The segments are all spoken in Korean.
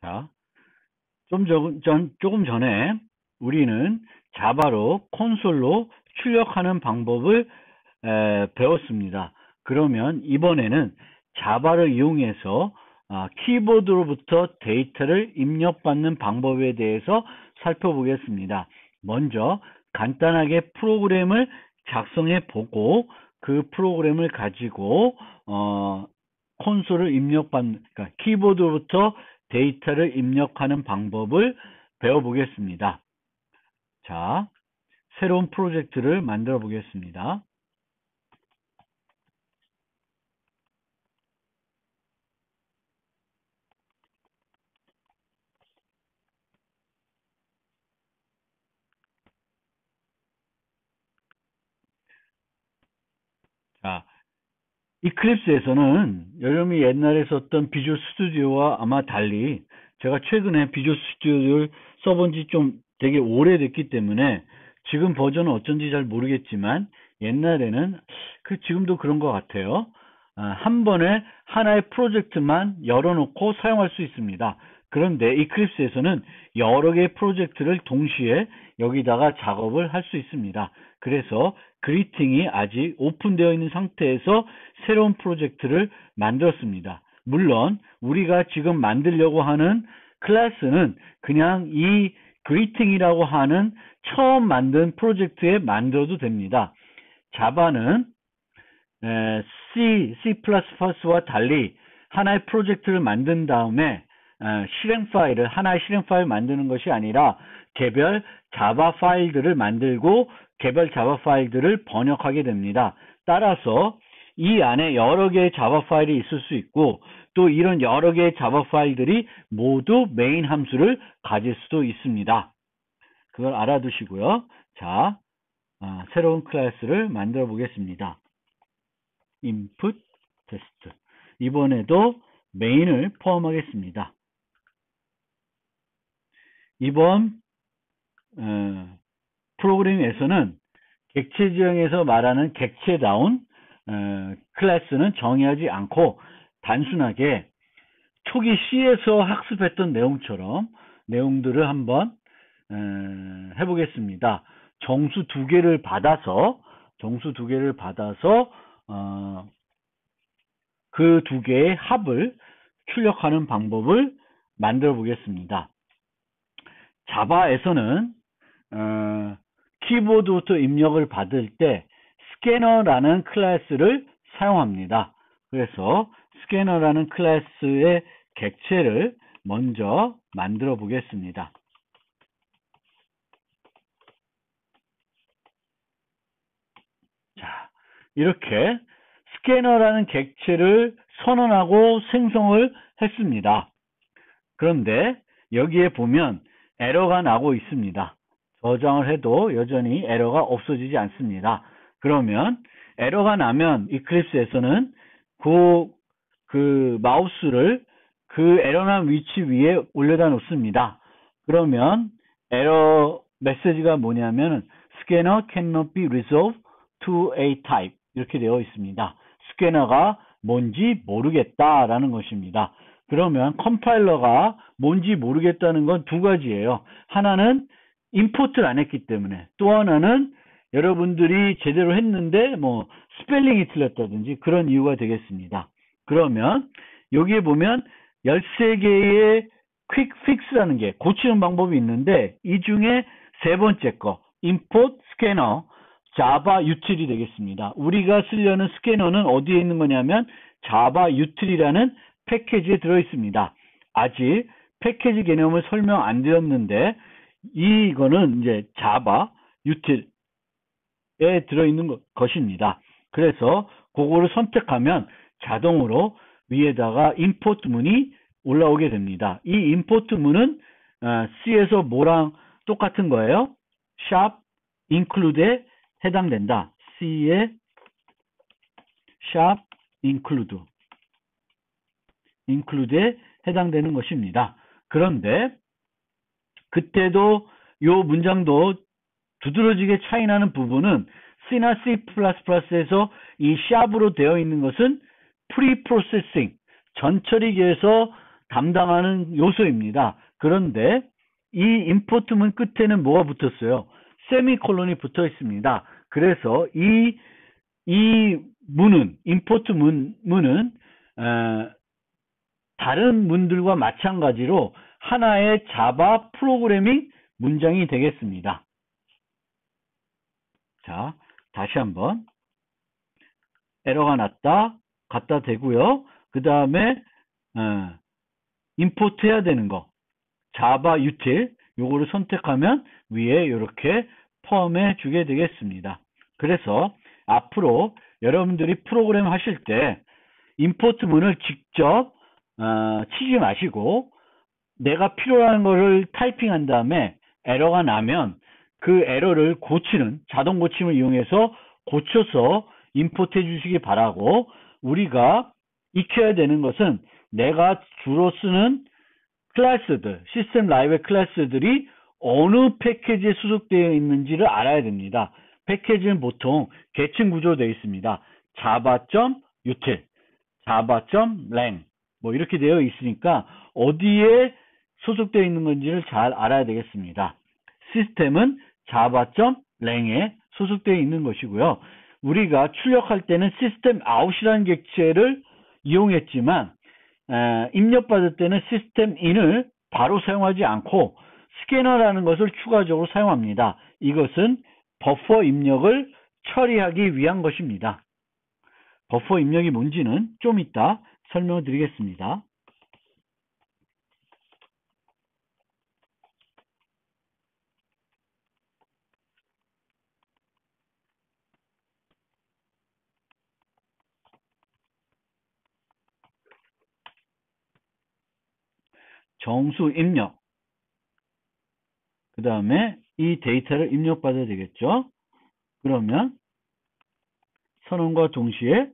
자, 조금 전에 우리는 자바로 콘솔로 출력하는 방법을 배웠습니다. 그러면 이번에는 자바를 이용해서 키보드로부터 데이터를 입력받는 방법에 대해서 살펴보겠습니다. 먼저 간단하게 프로그램을 작성해 보고 그 프로그램을 가지고 콘솔을 그러니까 키보드로부터 데이터를 입력하는 방법을 배워보겠습니다. 자, 새로운 프로젝트를 만들어 보겠습니다. 자, 이클립스에서는 여러분이 옛날에 썼던 비주얼 스튜디오와 아마 달리 제가 최근에 비주얼 스튜디오를 써본 지 좀 되게 오래됐기 때문에 지금 버전은 어쩐지 잘 모르겠지만 옛날에는 지금도 그런 것 같아요. 한 번에 하나의 프로젝트만 열어놓고 사용할 수 있습니다. 그런데 이클립스에서는 여러 개의 프로젝트를 동시에 여기다가 작업을 할 수 있습니다. 그래서 그리팅이 아직 오픈되어 있는 상태에서 새로운 프로젝트를 만들었습니다. 물론 우리가 지금 만들려고 하는 클래스는 그냥 이 그리팅이라고 하는 처음 만든 프로젝트에 만들어도 됩니다. 자바는 C++와 달리 하나의 프로젝트를 만든 다음에 하나의 실행 파일을 만드는 것이 아니라 개별 자바 파일들을 만들고 개별 자바 파일들을 번역하게 됩니다. 따라서 이 안에 여러 개의 자바 파일이 있을 수 있고 또 이런 여러 개의 자바 파일들이 모두 메인 함수를 가질 수도 있습니다. 그걸 알아두시고요. 자, 새로운 클래스를 만들어 보겠습니다. input test. 이번에도 메인을 포함하겠습니다. 이번 프로그램에서는 객체 지형에서 말하는 객체다운 클래스는 정의하지 않고 단순하게 초기 C에서 학습했던 내용처럼 내용들을 한번 해보겠습니다. 정수 두 개를 받아서 그 두 개의 합을 출력하는 방법을 만들어 보겠습니다. 자바에서는 키보드부터 입력을 받을 때 스캐너라는 클래스를 사용합니다. 그래서 스캐너라는 클래스의 객체를 먼저 만들어 보겠습니다. 자, 이렇게 스캐너라는 객체를 선언하고 생성을 했습니다. 그런데 여기에 보면 에러가 나고 있습니다. 저장을 해도 여전히 에러가 없어지지 않습니다. 그러면 에러가 나면 이클립스에서는 그 마우스를 그 에러난 위치 위에 올려다 놓습니다. 그러면 에러 메시지가 뭐냐면 Scanner cannot be resolved to a type 이렇게 되어 있습니다. 스캐너가 뭔지 모르겠다라는 것입니다. 그러면 컴파일러가 뭔지 모르겠다는 건 두 가지예요. 하나는 임포트를 안 했기 때문에, 또 하나는 여러분들이 제대로 했는데 뭐 스펠링이 틀렸다든지 그런 이유가 되겠습니다. 그러면 여기에 보면 13개의 퀵 픽스라는 게 고치는 방법이 있는데 이 중에 세 번째 거 import scanner 자바 유틸이 되겠습니다. 우리가 쓰려는 스캐너는 어디에 있는 거냐면 자바 유틸이라는 패키지에 들어 있습니다. 아직 패키지 개념을 설명 안 드렸는데 이거는 이제 자바 유틸에 들어 있는 것입니다. 그래서 그거를 선택하면 자동으로 위에다가 임포트 문이 올라오게 됩니다. 이 임포트 문은 C에서 뭐랑 똑같은 거예요? 샵 include에 해당된다. C의 샵 include에 해당되는 것입니다. 그런데 그때도 이 문장도 두드러지게 차이나는 부분은 C나 C++에서 이 샵으로 되어 있는 것은 프리프로세싱 전처리기에서 담당하는 요소입니다. 그런데 이 임포트문 끝에는 뭐가 붙었어요? 세미콜론이 붙어 있습니다. 그래서 이 문은, 임포트 문은 다른 문들과 마찬가지로 하나의 자바 프로그래밍 문장이 되겠습니다. 자, 다시 한번 에러가 났다, 갖다 대고요. 그 다음에 임포트 해야 되는 거 자바 유틸 요거를 선택하면 위에 이렇게 포함해 주게 되겠습니다. 그래서 앞으로 여러분들이 프로그램 하실 때 임포트 문을 직접 치지 마시고 내가 필요한 거를 타이핑한 다음에 에러가 나면 그 에러를 고치는 자동 고침을 이용해서 고쳐서 임포트 해 주시기 바라고, 우리가 익혀야 되는 것은 내가 주로 쓰는 클래스들, 시스템 라이브의 클래스들이 어느 패키지에 수속되어 있는지를 알아야 됩니다. 패키지는 보통 계층 구조로 되어 있습니다. java.util, java.lang 뭐 이렇게 되어 있으니까 어디에 소속되어 있는 건지를 잘 알아야 되겠습니다. 시스템은 java.lang에 소속되어 있는 것이고요. 우리가 출력할 때는 시스템 아웃이라는 객체를 이용했지만 입력받을 때는 시스템 인을 바로 사용하지 않고 스캐너라는 것을 추가적으로 사용합니다. 이것은 버퍼 입력을 처리하기 위한 것입니다. 버퍼 입력이 뭔지는 좀 이따 설명을 드리겠습니다. 정수 입력, 그 다음에 이 데이터를 입력받아야 되겠죠. 그러면 선언과 동시에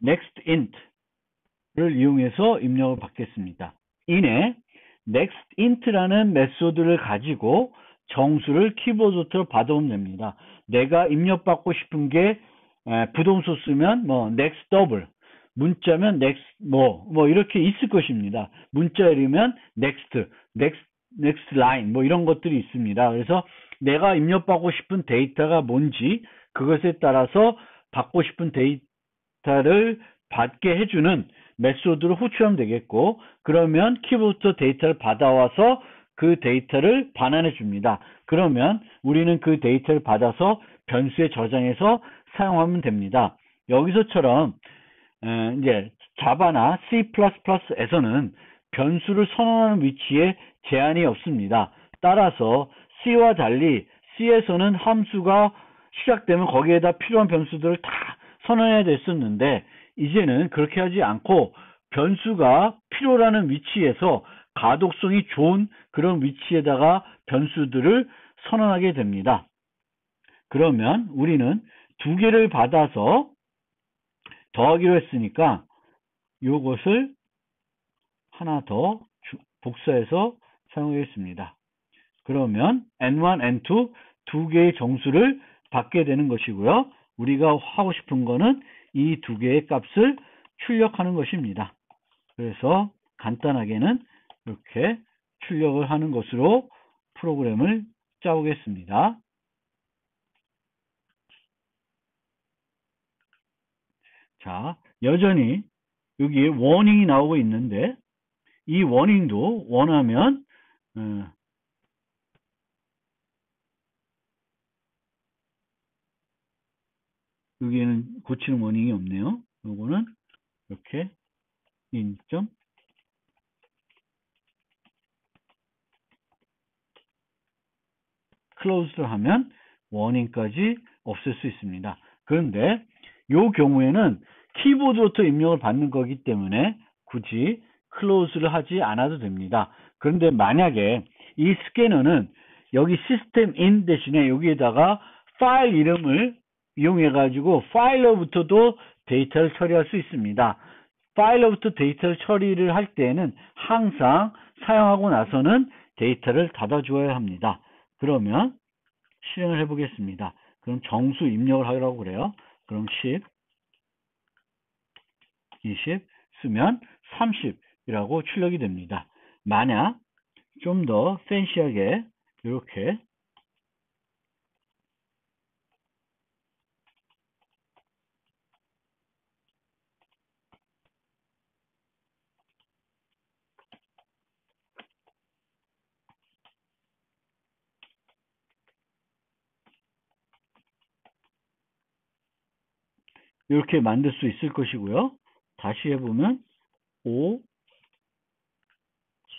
nextInt를 이용해서 입력을 받겠습니다. 이내 nextInt라는 메소드를 가지고 정수를 키보드로 받아오면 됩니다. 내가 입력받고 싶은 게 부동소쓰면 뭐 nextDouble, 문자면 next 뭐 이렇게 있을 것입니다. 문자이면 next line 뭐 이런 것들이 있습니다. 그래서 내가 입력받고 싶은 데이터가 뭔지 그것에 따라서 받고 싶은 데이터를 받게 해주는 메소드를 호출하면 되겠고, 그러면 키보드로 데이터를 받아와서 그 데이터를 반환해 줍니다. 그러면 우리는 그 데이터를 받아서 변수에 저장해서 사용하면 됩니다. 여기서처럼 이제 자바나 C++에서는 변수를 선언하는 위치에 제한이 없습니다. 따라서 C와 달리 C에서는 함수가 시작되면 거기에다 필요한 변수들을 다 선언해야 됐었는데, 이제는 그렇게 하지 않고 변수가 필요라는 위치에서 가독성이 좋은 그런 위치에다가 변수들을 선언하게 됩니다. 그러면 우리는 두 개를 받아서 더하기로 했으니까 이것을 하나 더 복사해서 사용하겠습니다. 그러면 n1, n2 두 개의 정수를 받게 되는 것이고요. 우리가 하고 싶은 거는 이 두 개의 값을 출력하는 것입니다. 그래서 간단하게는 이렇게 출력을 하는 것으로 프로그램을 짜보겠습니다. 자, 여전히 여기에 워닝이 나오고 있는데, 이 워닝도 원하면 여기에는 고치는 워닝이 없네요. 요거는 이렇게 인점 클로즈를 하면 워닝까지 없앨 수 있습니다. 그런데 이 경우에는 키보드부터 입력을 받는 거기 때문에 굳이 클로즈를 하지 않아도 됩니다. 그런데 만약에 이 스캐너는 여기 시스템 인 대신에 여기에다가 파일 이름을 이용해 가지고 파일로부터도 데이터를 처리할 수 있습니다. 파일로부터 데이터를 처리를 할 때에는 항상 사용하고 나서는 데이터를 닫아 주어야 합니다. 그러면 실행을 해 보겠습니다. 그럼 정수 입력을 하라고 그래요. 그럼 10, 20 쓰면 30 이라고 출력이 됩니다. 만약 좀 더 팬시하게 이렇게 만들 수 있을 것이고요. 다시 해보면 5,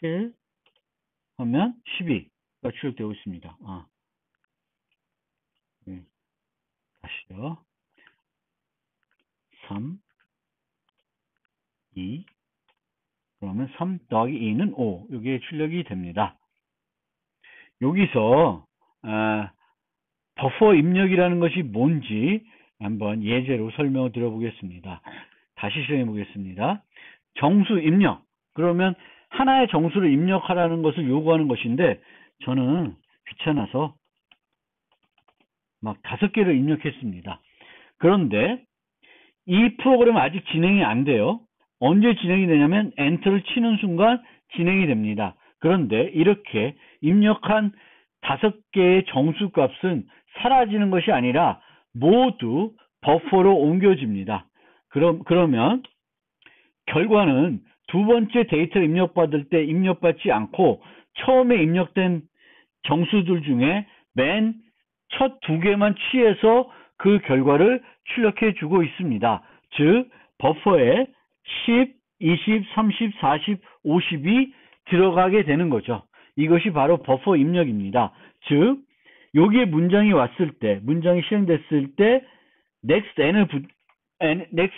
7 하면 12가 출력되고 있습니다. 네. 다시요. 3, 2, 그러면 3 더하기 2는 5. 이게 출력이 됩니다. 여기서 버퍼 입력이라는 것이 뭔지 한번 예제로 설명을 드려보겠습니다. 다시 시행해 보겠습니다. 정수 입력. 그러면 하나의 정수를 입력하라는 것을 요구하는 것인데 저는 귀찮아서 막 5개를 입력했습니다. 그런데 이 프로그램은 아직 진행이 안 돼요. 언제 진행이 되냐면 엔터를 치는 순간 진행이 됩니다. 그런데 이렇게 입력한 5개의 정수 값은 사라지는 것이 아니라 모두 버퍼로 옮겨집니다. 그러면 결과는 두 번째 데이터를 입력받을 때 입력받지 않고 처음에 입력된 정수들 중에 맨 첫 2개만 취해서 그 결과를 출력해 주고 있습니다. 즉 버퍼에 10, 20, 30, 40, 50이 들어가게 되는 거죠. 이것이 바로 버퍼 입력입니다. 즉 여기에 문장이 왔을 때, 문장이 실행됐을 때 next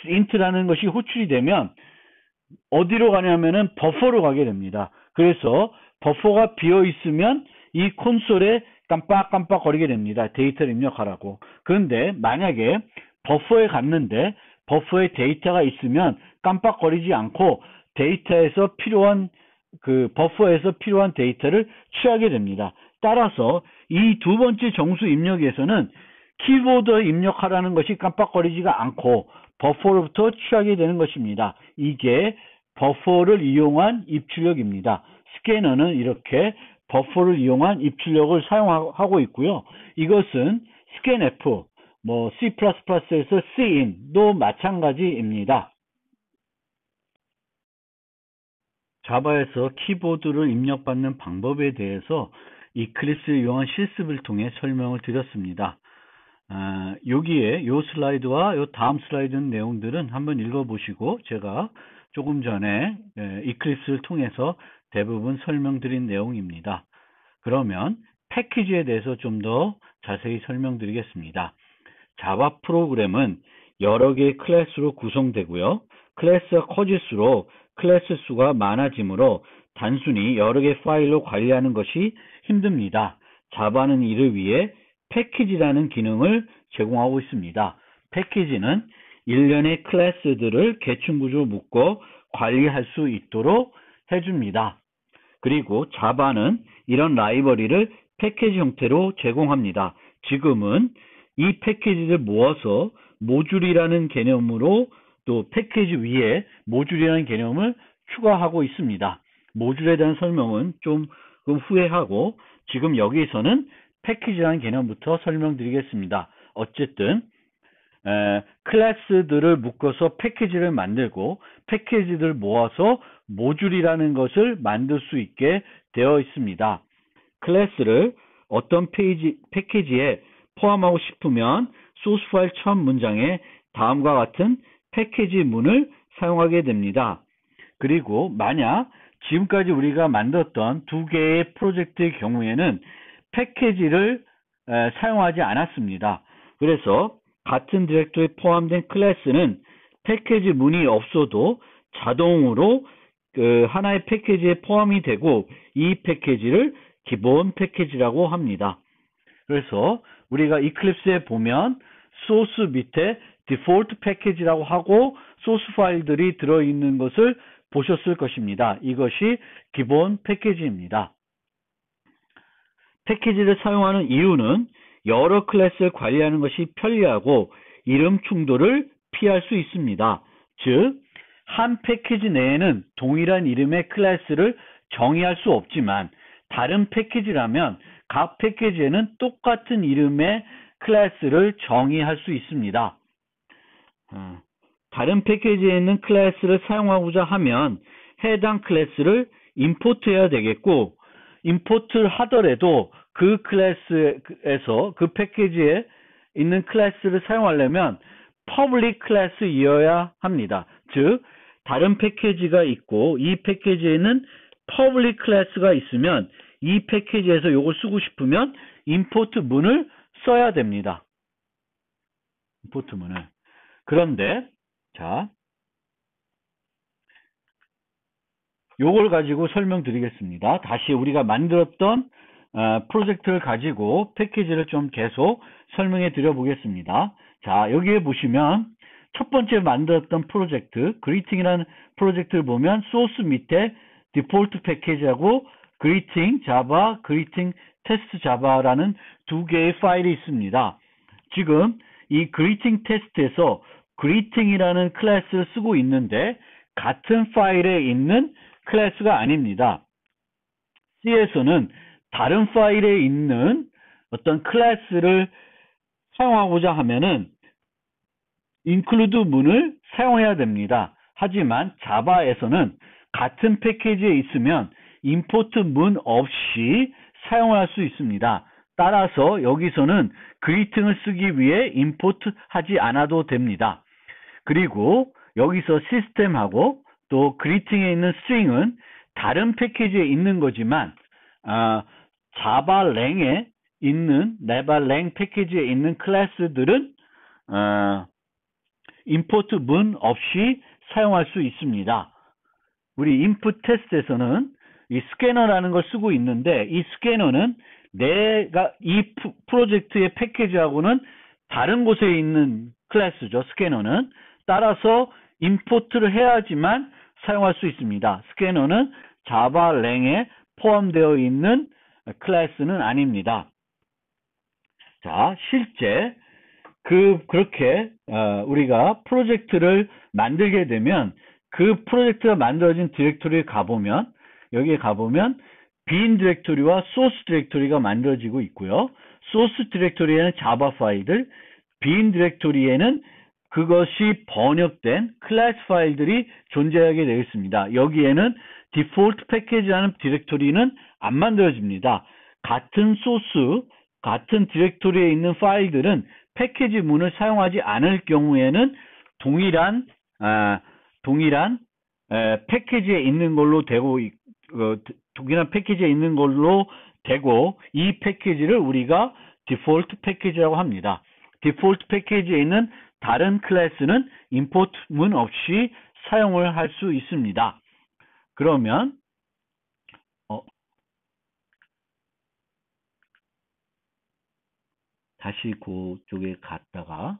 int라는 것이 호출이 되면 어디로 가냐면은 버퍼로 가게 됩니다. 그래서 버퍼가 비어 있으면 이 콘솔에 깜빡깜빡 거리게 됩니다. 데이터를 입력하라고. 그런데 만약에 버퍼에 갔는데 버퍼에 데이터가 있으면 깜빡거리지 않고 데이터에서 필요한 버퍼에서 필요한 데이터를 취하게 됩니다. 따라서 이 두 번째 정수 입력에서는 키보드에 입력하라는 것이 깜빡거리지가 않고 버퍼로부터 취하게 되는 것입니다. 이게 버퍼를 이용한 입출력입니다. 스캐너는 이렇게 버퍼를 이용한 입출력을 사용하고 있고요. 이것은 scanf, C++에서 cin도 마찬가지입니다. 자바에서 키보드를 입력받는 방법에 대해서 이클립스를 이용한 실습을 통해 설명을 드렸습니다. 여기에 요 슬라이드와 요 다음 슬라이드 내용들은 한번 읽어보시고 제가 조금 전에 이클립스를 통해서 대부분 설명드린 내용입니다. 그러면 패키지에 대해서 좀 더 자세히 설명드리겠습니다. 자바 프로그램은 여러 개의 클래스로 구성되고요. 클래스가 커질수록 클래스 수가 많아지므로 단순히 여러 개의 파일로 관리하는 것이 힘듭니다. 자바는 이를 위해 패키지라는 기능을 제공하고 있습니다. 패키지는 일련의 클래스들을 계층구조로 묶어 관리할 수 있도록 해줍니다. 그리고 자바는 이런 라이브러리를 패키지 형태로 제공합니다. 지금은 이 패키지를 모아서 모듈이라는 개념으로 또 패키지 위에 모듈이라는 개념을 추가하고 있습니다. 모듈에 대한 설명은 좀 후에 하고 지금 여기서는 패키지라는 개념부터 설명드리겠습니다. 어쨌든 클래스들을 묶어서 패키지를 만들고 패키지를 모아서 모듈이라는 것을 만들 수 있게 되어 있습니다. 클래스를 어떤 패키지에 포함하고 싶으면 소스 파일 첫 문장에 다음과 같은 패키지 문을 사용하게 됩니다. 그리고 만약 지금까지 우리가 만들었던 2개의 프로젝트의 경우에는 패키지를 사용하지 않았습니다. 그래서 같은 디렉토리에 포함된 클래스는 패키지 문이 없어도 자동으로 하나의 패키지에 포함이 되고 이 패키지를 기본 패키지라고 합니다. 그래서 우리가 이클립스에 보면 소스 밑에 디폴트 패키지라고 하고 소스 파일들이 들어있는 것을 보셨을 것입니다. 이것이 기본 패키지입니다. 패키지를 사용하는 이유는 여러 클래스를 관리하는 것이 편리하고 이름 충돌을 피할 수 있습니다. 즉 한 패키지 내에는 동일한 이름의 클래스를 정의할 수 없지만 다른 패키지라면 각 패키지에는 똑같은 이름의 클래스를 정의할 수 있습니다. 다른 패키지에 있는 클래스를 사용하고자 하면 해당 클래스를 임포트해야 되겠고, 임포트를 하더라도 그 클래스에서 그 패키지에 있는 클래스를 사용하려면 퍼블릭 클래스이어야 합니다. 즉 다른 패키지가 있고 이 패키지에는 퍼블릭 클래스가 있으면 이 패키지에서 이걸 쓰고 싶으면 임포트 문을 써야 됩니다. 임포트 문을. 그런데 자, 요걸 가지고 설명드리겠습니다. 다시 우리가 만들었던 프로젝트를 가지고 패키지를 좀 계속 설명해 드려 보겠습니다. 자, 여기에 보시면 첫 번째 만들었던 프로젝트, 그리팅이라는 프로젝트를 보면 소스 밑에 디폴트 패키지하고 그리팅 자바, 그리팅 테스트 자바라는 두 개의 파일이 있습니다. 지금 이 그리팅 테스트에서 그리팅이라는 클래스를 쓰고 있는데 같은 파일에 있는 클래스가 아닙니다. C에서는 다른 파일에 있는 어떤 클래스를 사용하고자 하면은 include 문을 사용해야 됩니다. 하지만 자바에서는 같은 패키지에 있으면 import 문 없이 사용할 수 있습니다. 따라서 여기서는 greeting을 쓰기 위해 import 하지 않아도 됩니다. 그리고 여기서 시스템하고 또 greeting에 있는 string은 다른 패키지에 있는 거지만 자바랭에 있는 네바랭 패키지에 있는 클래스들은 import 문 없이 사용할 수 있습니다. 우리 input 테스트에서는 이 스캐너라는 걸 쓰고 있는데 이 스캐너는 내가 이 프로젝트의 패키지하고는 다른 곳에 있는 클래스죠. 스캐너는. 따라서 임포트를 해야지만 사용할 수 있습니다. 스캐너는 자바랭에 포함되어 있는 클래스는 아닙니다. 자, 실제 그렇게 우리가 프로젝트를 만들게 되면 그 프로젝트가 만들어진 디렉토리에 가보면 여기에 가보면 빈 디렉토리와 소스 디렉토리가 만들어지고 있고요. 소스 디렉토리에는 자바 파일들, 빈 디렉토리에는 그것이 번역된 클래스 파일들이 존재하게 되어 있습니다. 여기에는 디폴트 패키지라는 디렉토리는 안 만들어집니다. 같은 소스, 같은 디렉토리에 있는 파일들은 패키지 문을 사용하지 않을 경우에는 동일한 패키지에 있는 걸로 되고 동일한 패키지에 있는 걸로 되고 이 패키지를 우리가 디폴트 패키지라고 합니다. 디폴트 패키지에 있는 다른 클래스는 임포트 문 없이 사용을 할 수 있습니다. 그러면 다시 그쪽에 갔다가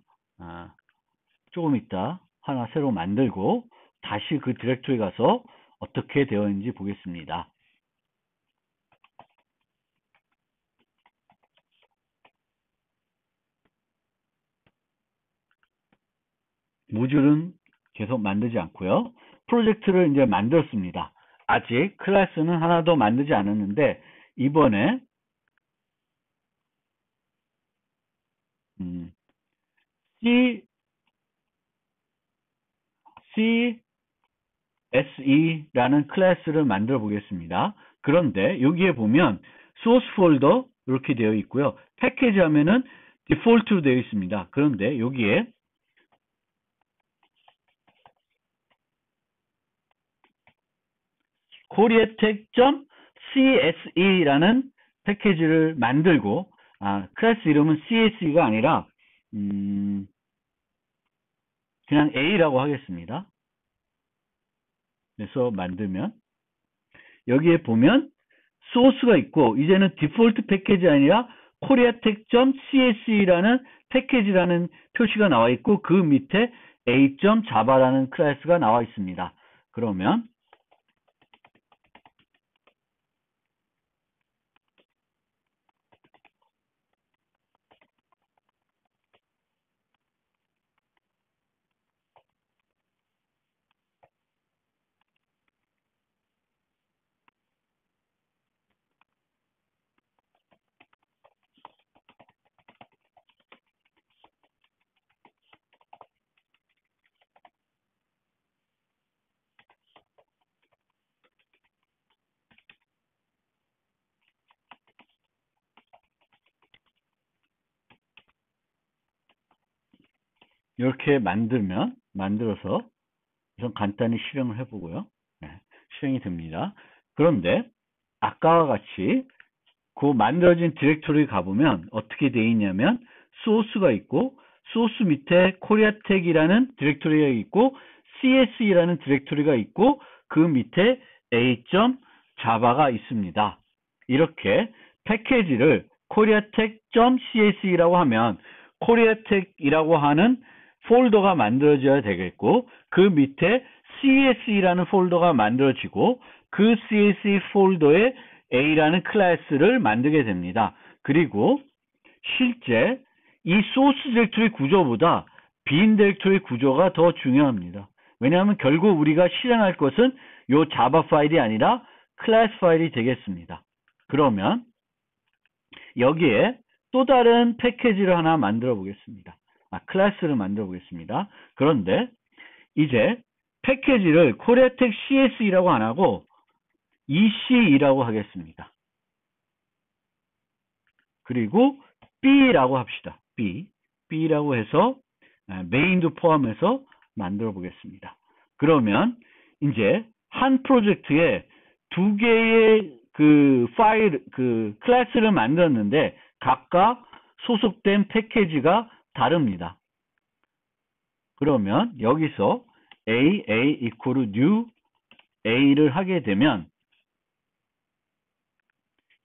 조금 있다 하나 새로 만들고 다시 그 디렉토리 가서 어떻게 되어 있는지 보겠습니다. 모듈은 계속 만들지 않고요. 프로젝트를 이제 만들었습니다. 아직 클래스는 하나도 만들지 않았는데 이번에 CSE라는 클래스를 만들어 보겠습니다. 그런데 여기에 보면 소스 폴더 이렇게 되어 있고요. 패키지 하면은 디폴트로 되어 있습니다. 그런데 여기에 koreatech.cse라는 패키지를 만들고 클래스 이름은 CSE가 아니라 그냥 A라고 하겠습니다. 그래서 만들면 여기에 보면 소스가 있고 이제는 디폴트 패키지 아니라 koreatech.cse라는 패키지라는 표시가 나와 있고 그 밑에 a.java라는 클래스가 나와 있습니다. 그러면 이렇게 만들어서 우선 간단히 실행을 해보고요. 네, 실행이 됩니다. 그런데 아까와 같이 그 만들어진 디렉토리 가보면 어떻게 돼 있냐면 소스가 있고 소스 밑에 코리아텍이라는 디렉토리가 있고 CSE라는 디렉토리가 있고 그 밑에 a.java가 있습니다. 이렇게 패키지를 koreatech.cse라고 하면 코리아텍이라고 하는 폴더가 만들어져야 되겠고 그 밑에 CSE라는 폴더가 만들어지고 그 CSE 폴더에 A라는 클래스를 만들게 됩니다. 그리고 실제 이 소스 디렉토리 구조보다 빈 디렉토리 구조가 더 중요합니다. 왜냐하면 결국 우리가 실행할 것은 이 자바 파일이 아니라 클래스 파일이 되겠습니다. 그러면 여기에 또 다른 패키지를 하나 만들어 보겠습니다. 클래스를 만들어 보겠습니다. 그런데 이제 패키지를 코리아텍 CSE라고 안 하고 ECE라고 하겠습니다. 그리고 B라고 합시다. B라고 해서 메인도 포함해서 만들어 보겠습니다. 그러면 이제 한 프로젝트에 두 개의 그 파일, 그 클래스를 만들었는데 각각 소속된 패키지가 다릅니다. 그러면 여기서 A equal new A를 하게 되면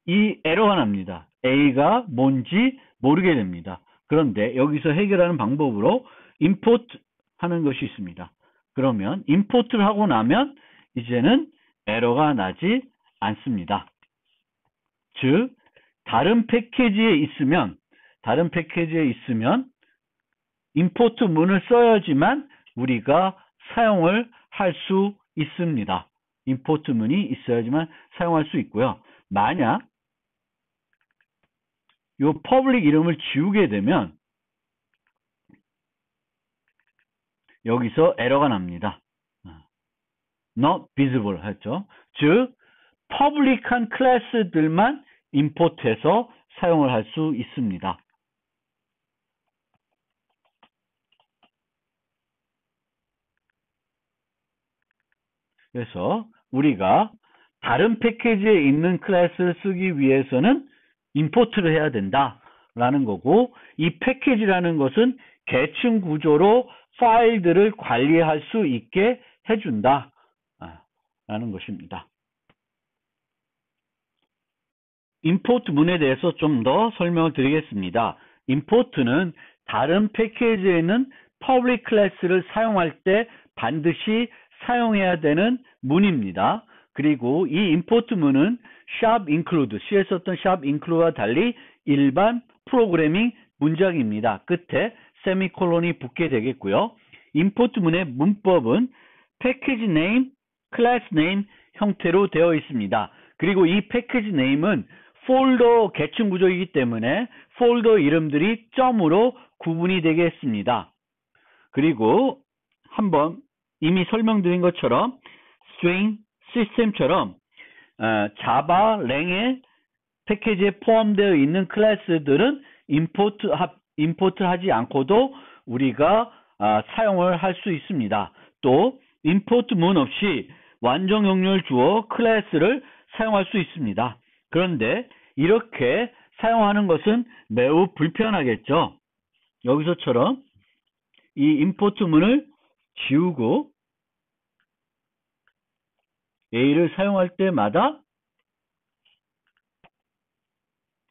이 에러가 납니다. A가 뭔지 모르게 됩니다. 그런데 여기서 해결하는 방법으로 import 하는 것이 있습니다. 그러면 import를 하고 나면 이제는 에러가 나지 않습니다. 즉 다른 패키지에 있으면 import 문을 써야지만 우리가 사용을 할 수 있습니다. import 문이 있어야지만 사용할 수 있고요. 만약 이 public 이름을 지우게 되면 여기서 에러가 납니다. not visible 했죠. 즉 public한 클래스들만 import해서 사용을 할 수 있습니다. 그래서 우리가 다른 패키지에 있는 클래스를 쓰기 위해서는 임포트를 해야 된다라는 거고 이 패키지라는 것은 계층 구조로 파일들을 관리할 수 있게 해준다 라는 것입니다. 임포트 문에 대해서 좀 더 설명을 드리겠습니다. 임포트는 다른 패키지에 있는 퍼블릭 클래스를 사용할 때 반드시 사용해야 되는 문입니다. 그리고 이 임포트 문은 샵 인클루드, C에 썼던 샵 인클루드와 달리 일반 프로그래밍 문장입니다. 끝에 세미콜론이 붙게 되겠고요. 임포트 문의 문법은 패키지 네임, 클래스 네임 형태로 되어 있습니다. 그리고 이 패키지 네임은 폴더 계층 구조이기 때문에 폴더 이름들이 점으로 구분이 되겠습니다. 그리고 한번 이미 설명드린 것처럼 string 시스템처럼 자바 랭의 패키지에 포함되어 있는 클래스들은 임포트 하지 않고도 우리가 사용을 할 수 있습니다. 또 임포트 문 없이 완전 명령을 주어 클래스를 사용할 수 있습니다. 그런데 이렇게 사용하는 것은 매우 불편하겠죠. 여기서처럼 이 임포트 문을 지우고 A를 사용할 때마다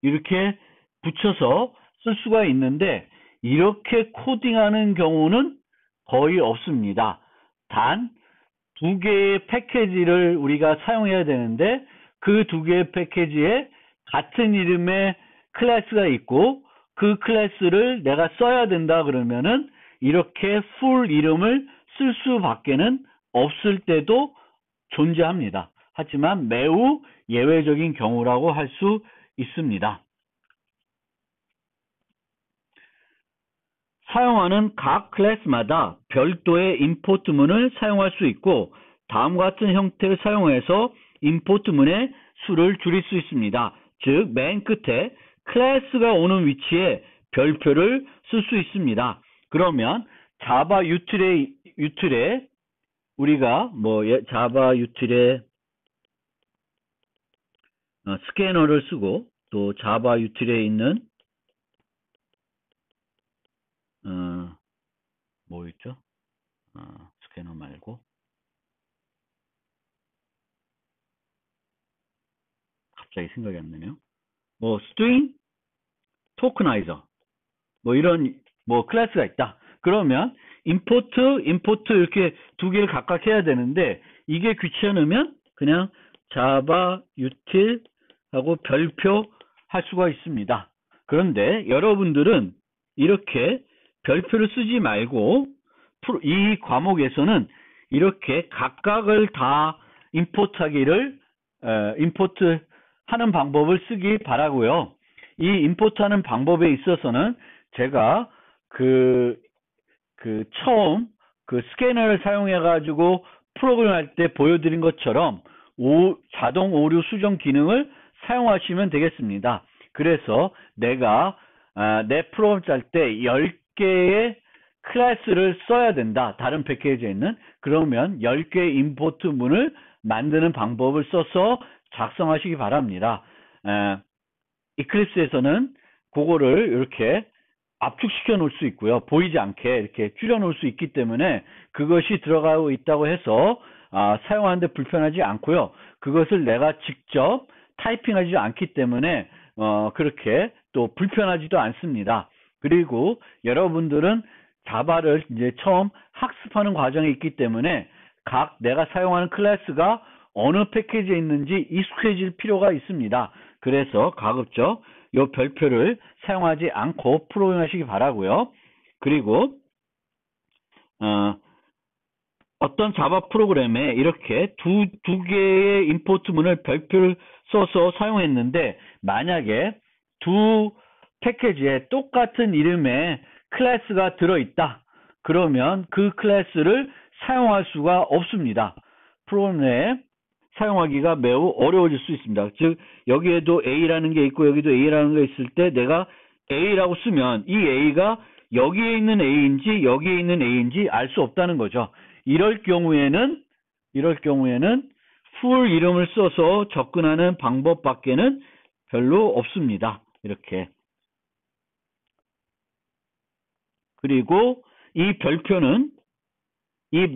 이렇게 붙여서 쓸 수가 있는데 이렇게 코딩하는 경우는 거의 없습니다. 단 두 개의 패키지를 우리가 사용해야 되는데 그 두 개의 패키지에 같은 이름의 클래스가 있고 그 클래스를 내가 써야 된다 그러면은 이렇게 풀 이름을 쓸 수밖에는 없을 때도 존재합니다. 하지만 매우 예외적인 경우라고 할 수 있습니다. 사용하는 각 클래스마다 별도의 임포트 문을 사용할 수 있고 다음과 같은 형태를 사용해서 임포트 문의 수를 줄일 수 있습니다. 즉 맨 끝에 클래스가 오는 위치에 별표를 쓸 수 있습니다. 그러면 자바 유틸에 우리가 뭐 자바 유틸에 스캐너를 쓰고 또 자바 유틸에 있는 뭐 있죠? 스캐너 말고 갑자기 생각이 안 나네요. 뭐 스트링 토크나이저 뭐 이런 뭐 클래스가 있다. 그러면 임포트 이렇게 두 개를 각각 해야 되는데 이게 귀찮으면 그냥 자바 유틸 하고 별표 할 수가 있습니다. 그런데 여러분들은 이렇게 별표를 쓰지 말고 이 과목에서는 이렇게 각각을 다 임포트하기를 임포트 하는 방법을 쓰기 바라고요. 이 임포트 하는 방법에 있어서는 제가 처음 스캐너를 사용해 가지고 프로그램 할 때 보여드린 것처럼 자동 오류 수정 기능을 사용하시면 되겠습니다. 그래서 내가 내 프로그램 짤 때 10개의 클래스를 써야 된다. 다른 패키지에 있는. 그러면 10개의 임포트 문을 만드는 방법을 써서 작성하시기 바랍니다. 이클립스에서는 그거를 이렇게 압축시켜 놓을 수 있고요. 보이지 않게 이렇게 줄여 놓을 수 있기 때문에 그것이 들어가고 있다고 해서 사용하는데 불편하지 않고요. 그것을 내가 직접 타이핑하지 않기 때문에 그렇게 또 불편하지도 않습니다. 그리고 여러분들은 자바를 이제 처음 학습하는 과정에 있기 때문에 각 내가 사용하는 클래스가 어느 패키지에 있는지 익숙해질 필요가 있습니다. 그래서 가급적 이 별표를 사용하지 않고 프로그램 하시기 바라고요. 그리고 어떤 자바 프로그램에 이렇게 두 개의 임포트 문을 별표를 써서 사용했는데 만약에 두 패키지에 똑같은 이름의 클래스가 들어있다. 그러면 그 클래스를 사용할 수가 없습니다. 프로그램 내에 사용하기가 매우 어려워질 수 있습니다. 즉 여기에도 A라는 게 있고 여기도 A라는 게 있을 때 내가 A라고 쓰면 이 A가 여기에 있는 A인지 여기에 있는 A인지 알 수 없다는 거죠. 이럴 경우에는 풀 이름을 써서 접근하는 방법밖에는 별로 없습니다. 이렇게. 그리고 이 별표는 이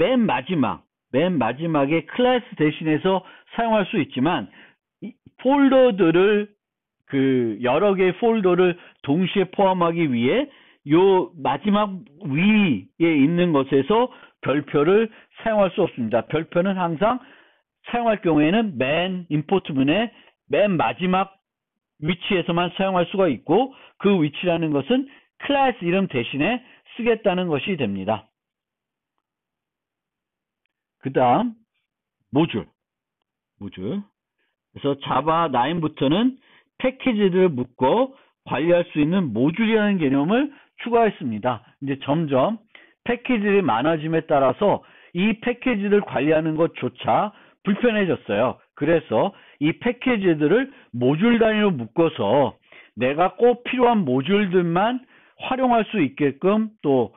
맨 마지막에 클래스 대신해서 사용할 수 있지만 폴더들을 여러 개의 폴더를 동시에 포함하기 위해 요 마지막 위에 있는 것에서 별표를 사용할 수 없습니다. 별표는 항상 사용할 경우에는 맨 임포트문의 맨 마지막 위치에서만 사용할 수가 있고 그 위치라는 것은 클래스 이름 대신에 쓰겠다는 것이 됩니다. 그 다음 모듈. 그래서 자바 9부터는 패키지들을 묶어 관리할 수 있는 모듈이라는 개념을 추가했습니다. 이제 점점 패키지들이 많아짐에 따라서 이 패키지들 관리하는 것조차 불편해졌어요. 그래서 이 패키지들을 모듈 단위로 묶어서 내가 꼭 필요한 모듈들만 활용할 수 있게끔 또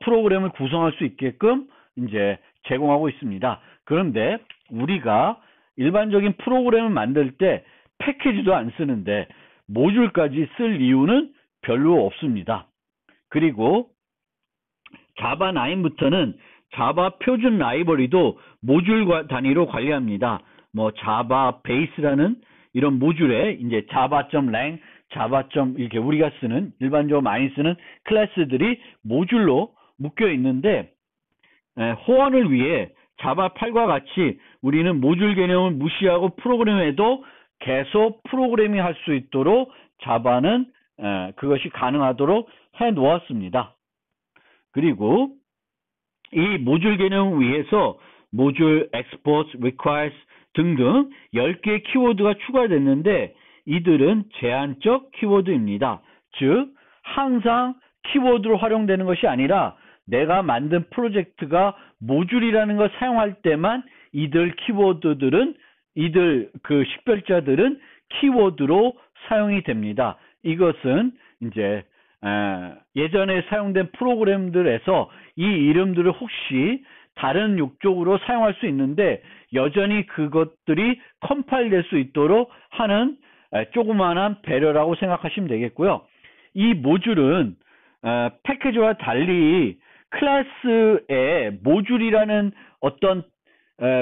프로그램을 구성할 수 있게끔 이제 제공하고 있습니다. 그런데 우리가 일반적인 프로그램을 만들 때 패키지도 안 쓰는데 모듈까지 쓸 이유는 별로 없습니다. 그리고 자바 9부터는 자바 표준 라이브러리도 모듈 단위로 관리합니다. 뭐 자바 베이스라는 이런 모듈에 이제 자바.lang, 이렇게 우리가 쓰는 일반적으로 많이 쓰는 클래스들이 모듈로 묶여 있는데 호환을 위해 자바 8과 같이 우리는 모듈 개념을 무시하고 프로그램에도 계속 프로그래밍 할 수 있도록 자바는 그것이 가능하도록 해 놓았습니다. 그리고 이 모듈 개념을 위해서 모듈, export, requires 등등 10개의 키워드가 추가됐는데 이들은 제한적 키워드입니다. 즉 항상 키워드로 활용되는 것이 아니라 내가 만든 프로젝트가 모듈이라는 걸 사용할 때만 이들 키워드들은 이들 식별자들은 키워드로 사용이 됩니다. 이것은 이제 예전에 사용된 프로그램들에서 이 이름들을 혹시 다른 욕조로 사용할 수 있는데 여전히 그것들이 컴파일 될 수 있도록 하는 조그마한 배려라고 생각하시면 되겠고요. 이 모듈은 패키지와 달리 클래스에 모듈이라는 어떤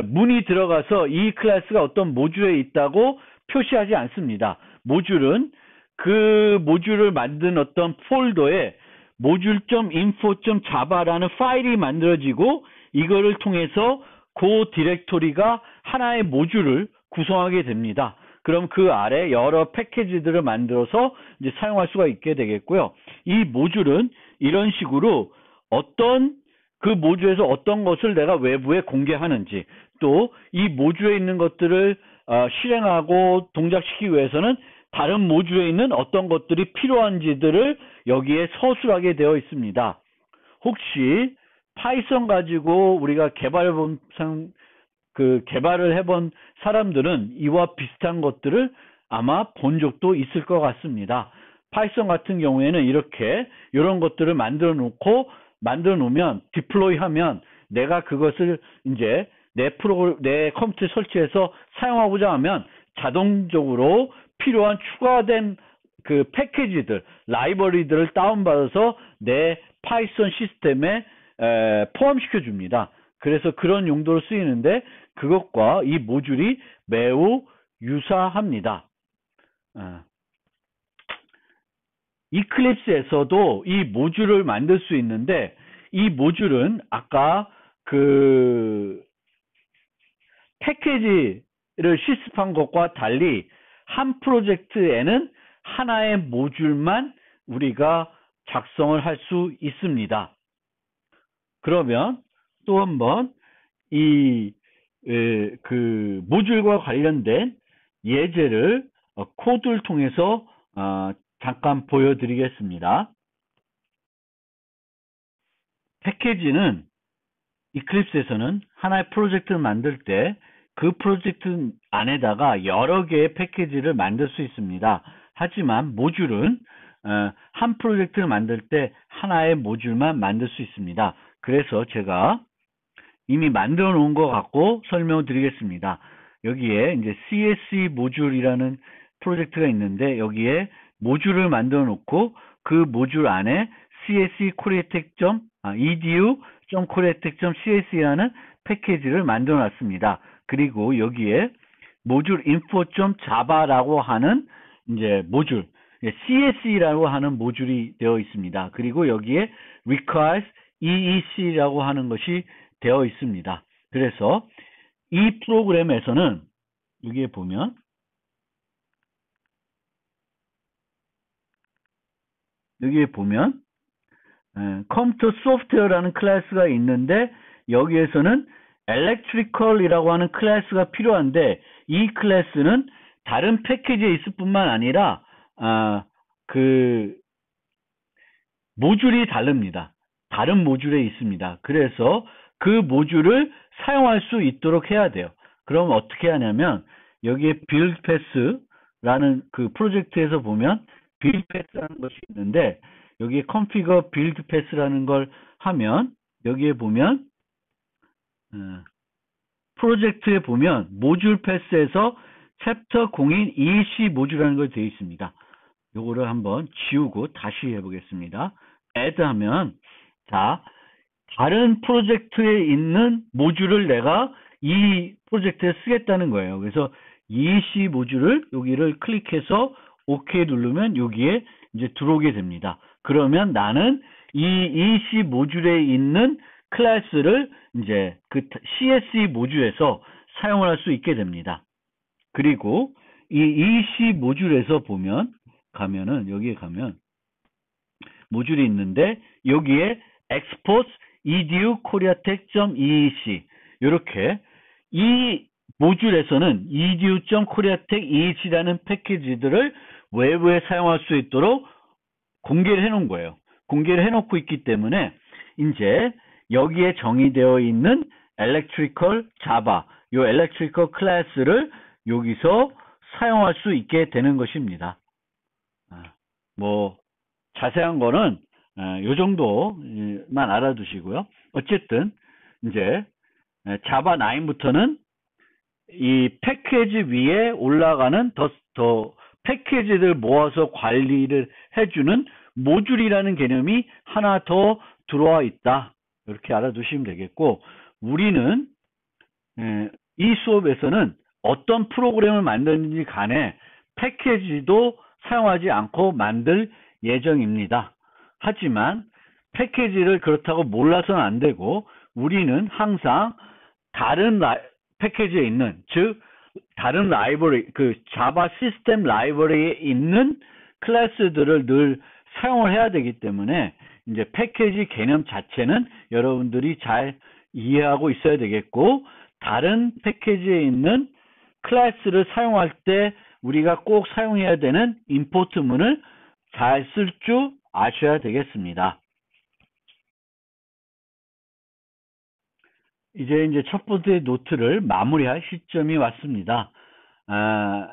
문이 들어가서 이 클래스가 어떤 모듈에 있다고 표시하지 않습니다. 모듈은 그 모듈을 만든 어떤 폴더에 module.info.java라는 파일이 만들어지고 이거를 통해서 그 디렉토리가 하나의 모듈을 구성하게 됩니다. 그럼 그 아래 여러 패키지들을 만들어서 이제 사용할 수가 있게 되겠고요. 이 모듈은 이런 식으로 어떤 그 모듈에서 어떤 것을 내가 외부에 공개하는지 또 이 모듈에 있는 것들을 실행하고 동작시키기 위해서는 다른 모듈에 있는 어떤 것들이 필요한지들을 여기에 서술하게 되어 있습니다. 혹시 파이썬 가지고 우리가 개발을 해본 사람들은 이와 비슷한 것들을 아마 본 적도 있을 것 같습니다. 파이썬 같은 경우에는 이렇게 이런 것들을 만들어 놓으면 디플로이 하면 내가 그것을 이제 내 컴퓨터에 설치해서 사용하고자 하면 자동적으로 필요한 추가된 그 패키지들, 라이브러리들을 다운받아서 내 파이썬 시스템에 포함시켜 줍니다. 그래서 그런 용도로 쓰이는데 그것과 이 모듈이 매우 유사합니다. 이클립스에서도 이 모듈을 만들 수 있는데 이 모듈은 아까 그 패키지를 실습한 것과 달리 한 프로젝트에는 하나의 모듈만 우리가 작성을 할 수 있습니다. 그러면 또 한번 그 모듈과 관련된 예제를 코드를 통해서 잠깐 보여드리겠습니다. 패키지는 이클립스에서는 하나의 프로젝트를 만들 때 그 프로젝트 안에다가 여러 개의 패키지를 만들 수 있습니다. 하지만 모듈은 한 프로젝트를 만들 때 하나의 모듈만 만들 수 있습니다. 그래서 제가 이미 만들어 놓은 것 갖고 설명을 드리겠습니다. 여기에 이제 CSE 모듈이라는 프로젝트가 있는데 여기에 모듈을 만들어 놓고 그 모듈 안에 edu.coreatec.csc라는 패키지를 만들어 놨습니다. 그리고 여기에 모듈 info.java라고 하는 이제 모듈 CSE라고 하는 모듈이 되어 있습니다. 그리고 여기에 requires EEC라고 하는 것이 되어 있습니다. 그래서 이 프로그램에서는 여기에 보면 컴퓨터 소프트웨어라는 클래스가 있는데 여기에서는 electrical이라고 하는 클래스가 필요한데 이 클래스는 다른 패키지에 있을 뿐만 아니라 그 모듈이 다릅니다. 다른 모듈에 있습니다. 그래서 그 모듈을 사용할 수 있도록 해야 돼요. 그럼 어떻게 하냐면 여기에 build pass라는 그 프로젝트에서 보면 build pass라는 것이 있는데 여기에 configure build pass라는 걸 하면 여기에 보면 프로젝트에 보면 모듈 패스에서 챕터 01 EC 모듈이라는 걸 되어 있습니다. 요거를 한번 지우고 다시 해보겠습니다. add 하면 자 다른 프로젝트에 있는 모듈을 내가 이 프로젝트에 쓰겠다는 거예요. 그래서 EC 모듈을 여기를 클릭해서 OK 누르면 여기에 이제 들어오게 됩니다. 그러면 나는 이 EC 모듈에 있는 클래스를 이제 그 CSE 모듈에서 사용을 할 수 있게 됩니다. 그리고 이 EC 모듈에서 가면은 여기에 가면 모듈이 있는데 여기에 export edu koreatec.eec 이렇게 이 모듈에서는 edu.koreatec.eec라는 패키지들을 외부에 사용할 수 있도록 공개를 해 놓은 거예요. 공개를 해 놓고 있기 때문에 이제 여기에 정의되어 있는 electrical java 이 electrical 클래스를 여기서 사용할 수 있게 되는 것입니다. 뭐 자세한 거는 요 정도만 알아두시고요. 어쨌든 이제 자바 9부터는 이 패키지 위에 올라가는 더 패키지를 모아서 관리를 해주는 모듈이라는 개념이 하나 더 들어와 있다. 이렇게 알아두시면 되겠고, 우리는 이 수업에서는 어떤 프로그램을 만드는지 간에 패키지도 사용하지 않고 만들 예정입니다. 하지만 패키지를 그렇다고 몰라서는 안 되고, 우리는 항상 다른 패키지에 있는, 즉 다른 라이브러리, 그 자바 시스템 라이브러리에 있는 클래스들을 늘 사용을 해야 되기 때문에 이제 패키지 개념 자체는 여러분들이 잘 이해하고 있어야 되겠고, 다른 패키지에 있는 클래스를 사용할 때 우리가 꼭 사용해야 되는 임포트문을 잘 쓸 줄 아셔야 되겠습니다. 이제 첫 번째 노트를 마무리할 시점이 왔습니다.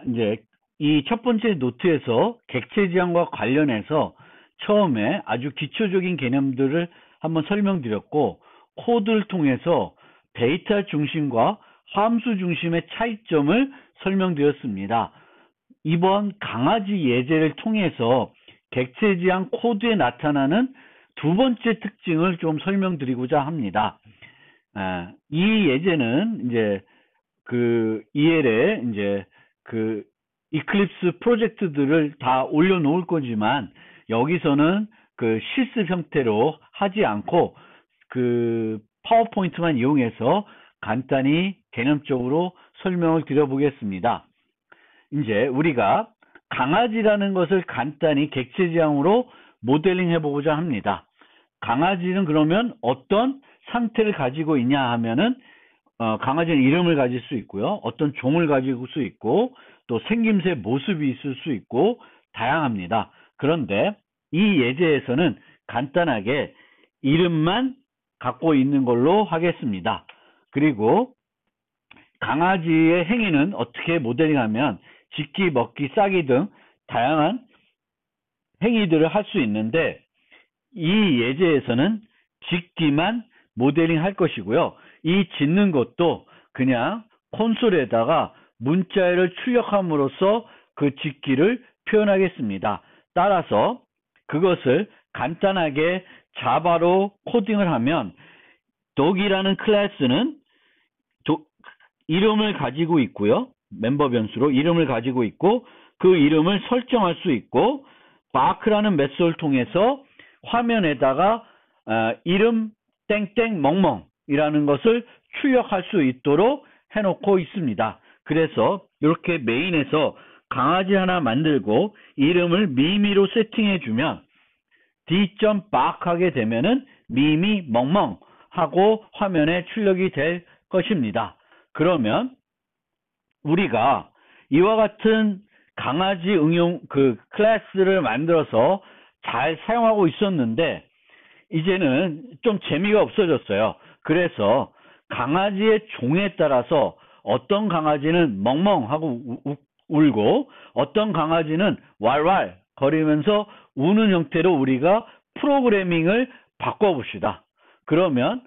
이제 이 첫 번째 노트에서 객체 지향과 관련해서 처음에 아주 기초적인 개념들을 한번 설명드렸고, 코드를 통해서 데이터 중심과 함수 중심의 차이점을 설명드렸습니다. 이번 강아지 예제를 통해서 객체 지향 코드에 나타나는 두 번째 특징을 좀 설명드리고자 합니다. 이 예제는 이제 그 EL에 이제 그 이클립스 프로젝트들을 다 올려놓을 거지만, 여기서는 그 실습 형태로 하지 않고 그 파워포인트만 이용해서 간단히 개념적으로 설명을 드려보겠습니다. 이제 우리가 강아지라는 것을 간단히 객체 지향으로 모델링 해보고자 합니다. 강아지는 그러면 어떤 상태를 가지고 있냐 하면은 강아지는 이름을 가질 수 있고요. 어떤 종을 가지고 수 있고, 또 생김새 모습이 있을 수 있고 다양합니다. 그런데 이 예제에서는 간단하게 이름만 갖고 있는 걸로 하겠습니다. 그리고 강아지의 행위는 어떻게 모델링하면 짖기, 먹기, 싸기 등 다양한 행위들을 할 수 있는데, 이 예제에서는 짖기만 모델링 할 것이고요. 이 짖는 것도 그냥 콘솔에다가 문자열을 출력함으로써 그 짖기를 표현하겠습니다. 따라서 그것을 간단하게 자바로 코딩을 하면, dog이라는 클래스는 이름을 가지고 있고요. 멤버 변수로 이름을 가지고 있고, 그 이름을 설정할 수 있고, bark라는 메소드를 통해서 화면에다가 이름 땡땡 멍멍이라는 것을 출력할 수 있도록 해놓고 있습니다. 그래서 이렇게 메인에서 강아지 하나 만들고 이름을 미미로 세팅해주면 d.bark 하게 되면은 미미 멍멍 하고 화면에 출력이 될 것입니다. 그러면 우리가 이와 같은 강아지 응용 그 클래스를 만들어서 잘 사용하고 있었는데, 이제는 좀 재미가 없어졌어요. 그래서 강아지의 종에 따라서 어떤 강아지는 멍멍하고 울고, 어떤 강아지는 왈왈 거리면서 우는 형태로 우리가 프로그래밍을 바꿔봅시다. 그러면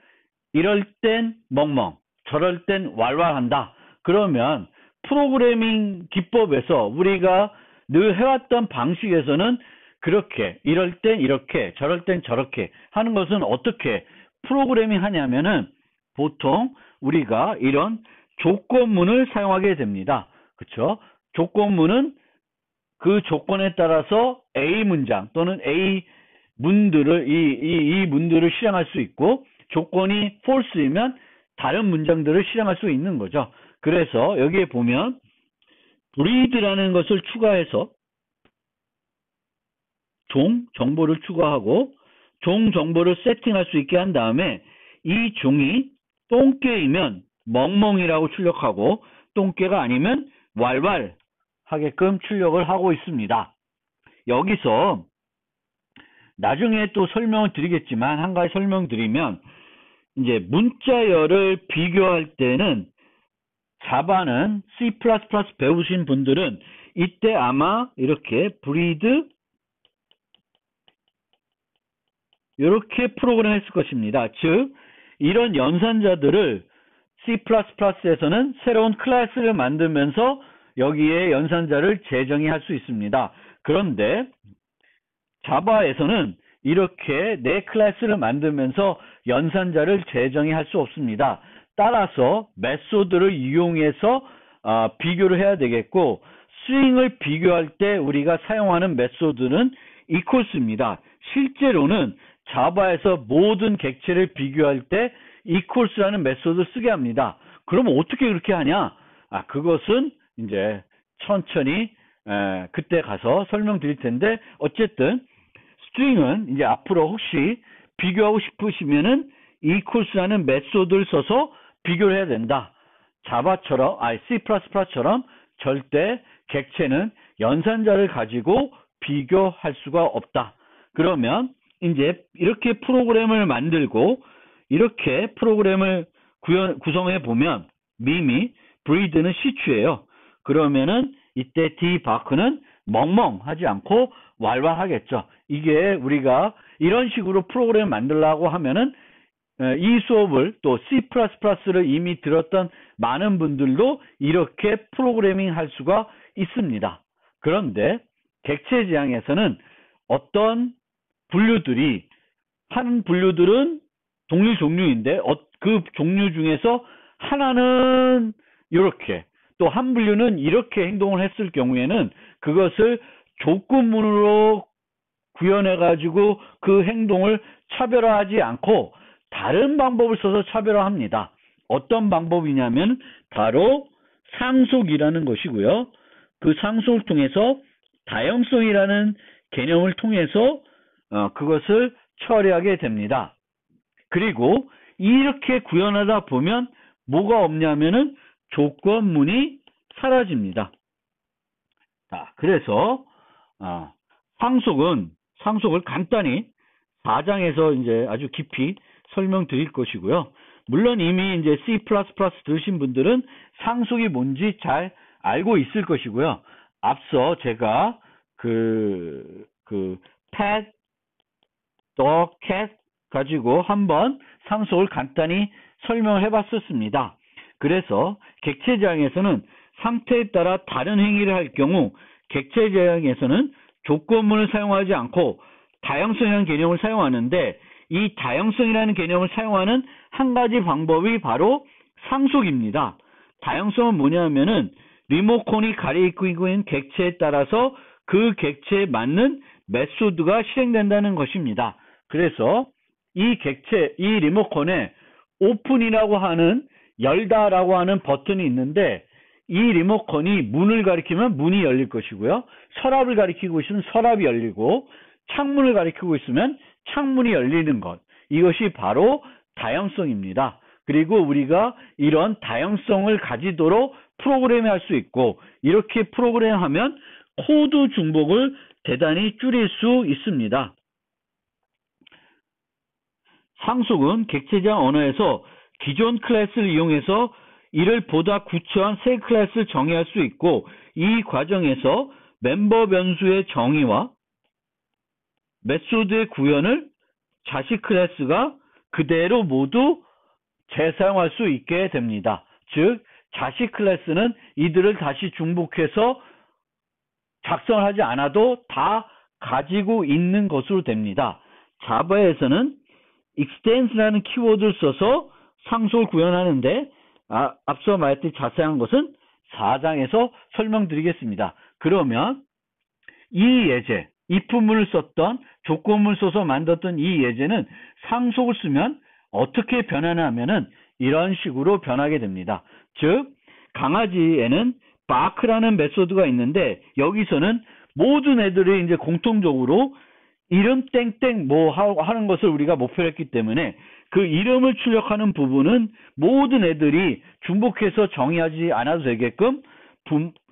이럴 땐 멍멍, 저럴 땐 왈왈 한다. 그러면 프로그래밍 기법에서 우리가 늘 해왔던 방식에서는 그렇게, 이럴 땐 이렇게, 저럴 땐 저렇게 하는 것은 어떻게 프로그래밍 하냐면은 보통 우리가 이런 조건문을 사용하게 됩니다. 그쵸? 조건문은 그 조건에 따라서 A 문장 또는 A 문들을, 이 문들을 실행할 수 있고, 조건이 false이면 다른 문장들을 실행할 수 있는 거죠. 그래서 여기에 보면 breed라는 것을 추가해서 종 정보를 추가하고 종 정보를 세팅할 수 있게 한 다음에, 이 종이 똥개이면 멍멍이라고 출력하고 똥개가 아니면 왈왈 하게끔 출력을 하고 있습니다. 여기서 나중에 또 설명을 드리겠지만 한 가지 설명드리면, 이제 문자열을 비교할 때는 자바는 C++ 배우신 분들은 이때 아마 이렇게 breed 이렇게 프로그램했을 것입니다. 즉 이런 연산자들을 C++에서는 새로운 클래스를 만들면서 여기에 연산자를 재정의 할 수 있습니다. 그런데 자바에서는 이렇게 내 클래스를 만들면서 연산자를 재정의 할 수 없습니다. 따라서 메소드를 이용해서 비교를 해야 되겠고, 스트링을 비교할 때 우리가 사용하는 메소드는 equals입니다. 실제로는 자바에서 모든 객체를 비교할 때 equals라는 메소드를 쓰게 합니다. 그러면 어떻게 그렇게 하냐? 그것은 이제 천천히 그때 가서 설명드릴 텐데, 어쨌든 스트링은 이제 앞으로 혹시 비교하고 싶으시면은 equals라는 메소드를 써서 비교를 해야 된다. 자바처럼, C++처럼 절대 객체는 연산자를 가지고 비교할 수가 없다. 그러면 이제 이렇게 프로그램을 만들고 이렇게 프로그램을 구성해 보면 미미, breed는 시추예요. 그러면은 이때 debug는 멍멍하지 않고 왈왈하겠죠. 이게 우리가 이런 식으로 프로그램을 만들려고 하면은 이 수업을 또 C++를 이미 들었던 많은 분들도 이렇게 프로그래밍 할 수가 있습니다. 그런데 객체 지향에서는 어떤 분류들이, 한 분류들은 동일 종류인데 그 종류 중에서 하나는 이렇게, 또 한 분류는 이렇게 행동을 했을 경우에는 그것을 조건문으로 구현해 가지고 그 행동을 차별화하지 않고 다른 방법을 써서 차별화합니다. 어떤 방법이냐면 바로 상속이라는 것이고요. 그 상속을 통해서 다형성이라는 개념을 통해서 그것을 처리하게 됩니다. 그리고 이렇게 구현하다 보면 뭐가 없냐면은 조건문이 사라집니다. 그래서 상속을 간단히 4장에서 이제 아주 깊이 설명드릴 것이고요. 물론 이미 이제 C++ 들으신 분들은 상속이 뭔지 잘 알고 있을 것이고요. 앞서 제가 pet, dog, cat 가지고 한번 상속을 간단히 설명을 해봤었습니다. 그래서 객체 지향에서는 상태에 따라 다른 행위를 할 경우 객체 지향에서는 조건문을 사용하지 않고 다형성이라는 개념을 사용하는데, 이 다형성이라는 개념을 사용하는 한 가지 방법이 바로 상속입니다. 다형성은 뭐냐면은 리모컨이 가리키고 있는 객체에 따라서 그 객체에 맞는 메소드가 실행된다는 것입니다. 그래서 이 리모컨에 오픈이라고 하는, 열다라고 하는 버튼이 있는데, 이 리모컨이 문을 가리키면 문이 열릴 것이고요. 서랍을 가리키고 있으면 서랍이 열리고, 창문을 가리키고 있으면 창문이 열리는 것. 이것이 바로 다형성입니다. 그리고 우리가 이런 다형성을 가지도록 프로그램할 수 있고, 이렇게 프로그램하면 코드 중복을 대단히 줄일 수 있습니다. 상속은 객체지향 언어에서 기존 클래스를 이용해서 이를 보다 구체화한 새 클래스를 정의할 수 있고, 이 과정에서 멤버 변수의 정의와 메소드의 구현을 자식 클래스가 그대로 모두 재사용할 수 있게 됩니다. 즉 자식 클래스는 이들을 다시 중복해서 작성을 하지 않아도 다 가지고 있는 것으로 됩니다. 자바에서는 extens라는 키워드를 써서 상속을 구현하는데, 앞서 말했듯이 자세한 것은 4장에서 설명드리겠습니다. 그러면 이 예제, if문을 썼던, 조건문을 써서 만들었던 이 예제는 상속을 쓰면 어떻게 변하냐면은 이런 식으로 변하게 됩니다. 즉 강아지에는 bark라는 메소드가 있는데, 여기서는 모든 애들이 이제 공통적으로 이름 땡땡 뭐 하는 것을 우리가 목표로 했기 때문에 그 이름을 출력하는 부분은 모든 애들이 중복해서 정의하지 않아도 되게끔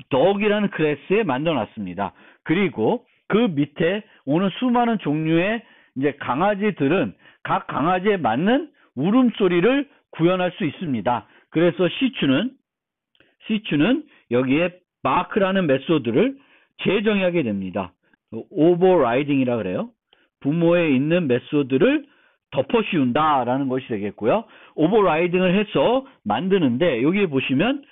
dog이라는 클래스에 만들어 놨습니다. 그리고 그 밑에 오는 수많은 종류의 이제 강아지들은 각 강아지에 맞는 울음소리를 구현할 수 있습니다. 그래서 시추는 여기에 bark라는 메소드를 재정의하게 됩니다. overriding이라 그래요. 부모에 있는 메소드를 덮어 씌운다라는 것이 되겠고요. 오버라이딩을 해서 만드는데 여기에 보시면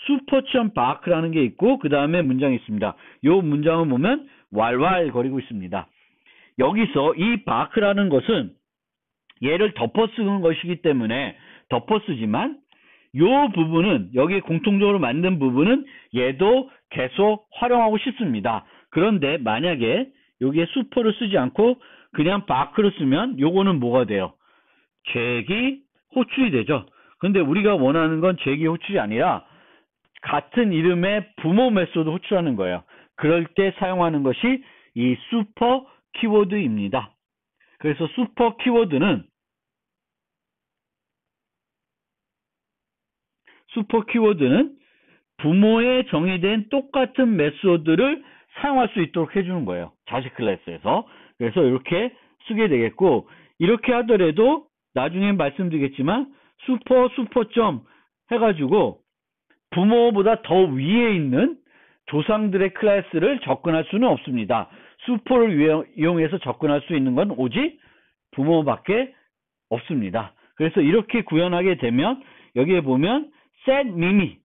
슈퍼.바크라는 게 있고 그 다음에 문장이 있습니다. 이 문장을 보면 왈왈거리고 있습니다. 여기서 이 바크라는 것은 얘를 덮어 쓰는 것이기 때문에 덮어 쓰지만 이 부분은 여기에 공통적으로 만든 부분은 얘도 계속 활용하고 싶습니다. 그런데 만약에 여기에 슈퍼를 쓰지 않고 그냥 바크를 쓰면 요거는 뭐가 돼요? 잭이 호출이 되죠. 근데 우리가 원하는 건 잭이 호출이 아니라 같은 이름의 부모 메소드 호출하는 거예요. 그럴 때 사용하는 것이 이 슈퍼 키워드입니다. 그래서 슈퍼 키워드는 부모에 정의된 똑같은 메소드를 사용할 수 있도록 해주는 거예요. 자식 클래스에서. 그래서 이렇게 쓰게 되겠고, 이렇게 하더라도 나중에 말씀드리겠지만 슈퍼점 해가지고 부모보다 더 위에 있는 조상들의 클래스를 접근할 수는 없습니다. 슈퍼를 이용해서 접근할 수 있는 건 오직 부모밖에 없습니다. 그래서 이렇게 구현하게 되면 여기에 보면 set mimi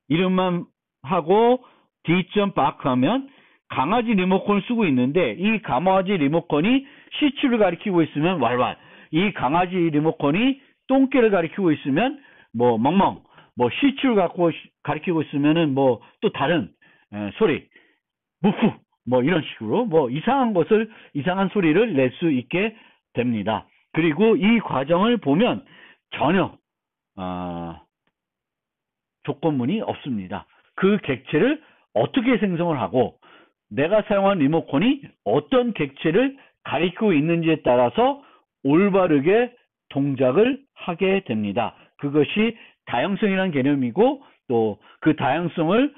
이름만 하고 d.back 하면 강아지 리모컨을 쓰고 있는데 이 강아지 리모컨이 시추를 가리키고 있으면 왈왈, 이 강아지 리모컨이 똥개를 가리키고 있으면 뭐 멍멍, 뭐 시추를 가리키고 있으면은 뭐 또 다른 소리, 무프, 뭐 이런 식으로 뭐 이상한 소리를 낼 수 있게 됩니다. 그리고 이 과정을 보면 전혀 조건문이 없습니다. 그 객체를 어떻게 생성을 하고 내가 사용한 리모컨이 어떤 객체를 가리키고 있는지에 따라서 올바르게 동작을 하게 됩니다. 그것이 다양성이라는 개념이고 또 그 다양성을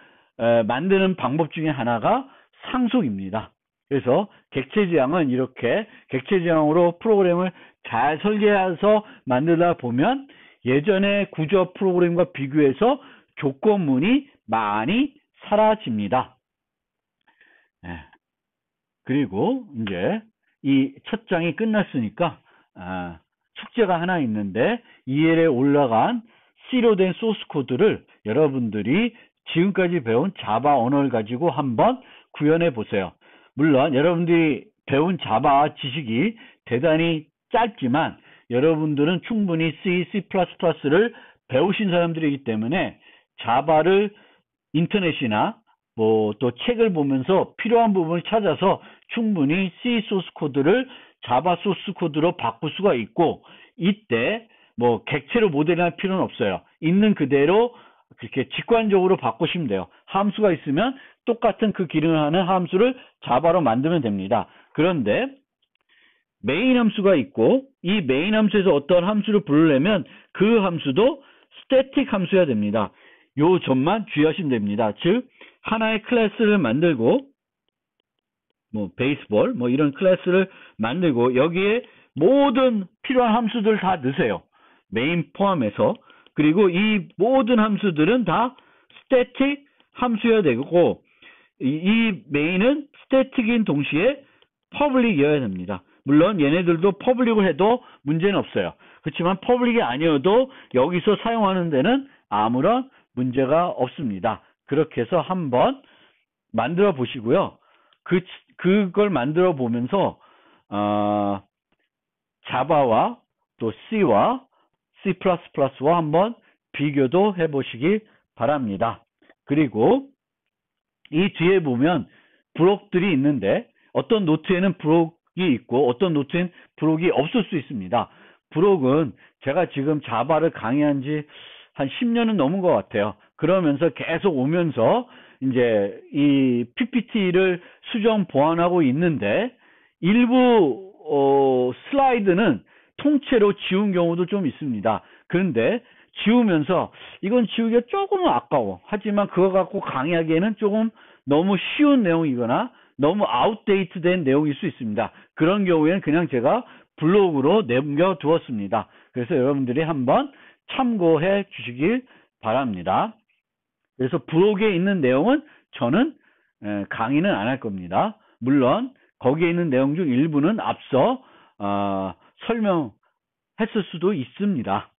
만드는 방법 중에 하나가 상속입니다. 그래서 객체지향은 이렇게 객체지향으로 프로그램을 잘 설계해서 만들다 보면 예전의 구조 프로그램과 비교해서 조건문이 많이 사라집니다. 그리고 이제 이 첫 장이 끝났으니까 숙제가 하나 있는데 EL에 올라간 C로 된 소스 코드를 여러분들이 지금까지 배운 자바 언어를 가지고 한번 구현해 보세요. 물론 여러분들이 배운 자바 지식이 대단히 짧지만 여러분들은 충분히 C, C++를 배우신 사람들이기 때문에 자바를 인터넷이나 뭐 또 책을 보면서 필요한 부분을 찾아서 충분히 C 소스 코드를 자바 소스 코드로 바꿀 수가 있고, 이때 뭐 객체로 모델할 필요는 없어요. 있는 그대로 그렇게 직관적으로 바꾸시면 돼요. 함수가 있으면 똑같은 그 기능을 하는 함수를 자바로 만들면 됩니다. 그런데 메인 함수가 있고 이 메인 함수에서 어떤 함수를 부르려면 그 함수도 스태틱 함수여야 됩니다. 요 점만 주의하시면 됩니다. 즉 하나의 클래스를 만들고 뭐 베이스볼 뭐 이런 클래스를 만들고 여기에 모든 필요한 함수들 다 넣으세요. 메인 포함해서. 그리고 이 모든 함수들은 다 스태틱 함수여야 되고 이 메인은 스태틱인 동시에 퍼블릭이어야 됩니다. 물론 얘네들도 퍼블릭을 해도 문제는 없어요. 그렇지만 퍼블릭이 아니어도 여기서 사용하는 데는 아무런 문제가 없습니다. 그렇게 해서 한번 만들어 보시고요. 그걸 만들어 보면서 자바와 또 C와 C++와 한번 비교도 해보시기 바랍니다. 그리고 이 뒤에 보면 브록들이 있는데 어떤 노트에는 브록이 있고 어떤 노트에는 브록이 없을 수 있습니다. 브록은 제가 지금 자바를 강의한 지 한 10년은 넘은 것 같아요. 그러면서 계속 오면서 이제 이 PPT를 수정 보완하고 있는데 일부 슬라이드는 통째로 지운 경우도 좀 있습니다. 그런데 지우면서 이건 지우기가 조금은 아까워. 하지만 그거 갖고 강의하기에는 조금 너무 쉬운 내용이거나 너무 아웃데이트된 내용일 수 있습니다. 그런 경우에는 그냥 제가 블로그로 남겨두었습니다. 그래서 여러분들이 한번 참고해 주시길 바랍니다. 그래서 블로그에 있는 내용은 저는 강의는 안 할 겁니다. 물론 거기에 있는 내용 중 일부는 앞서 설명했을 수도 있습니다.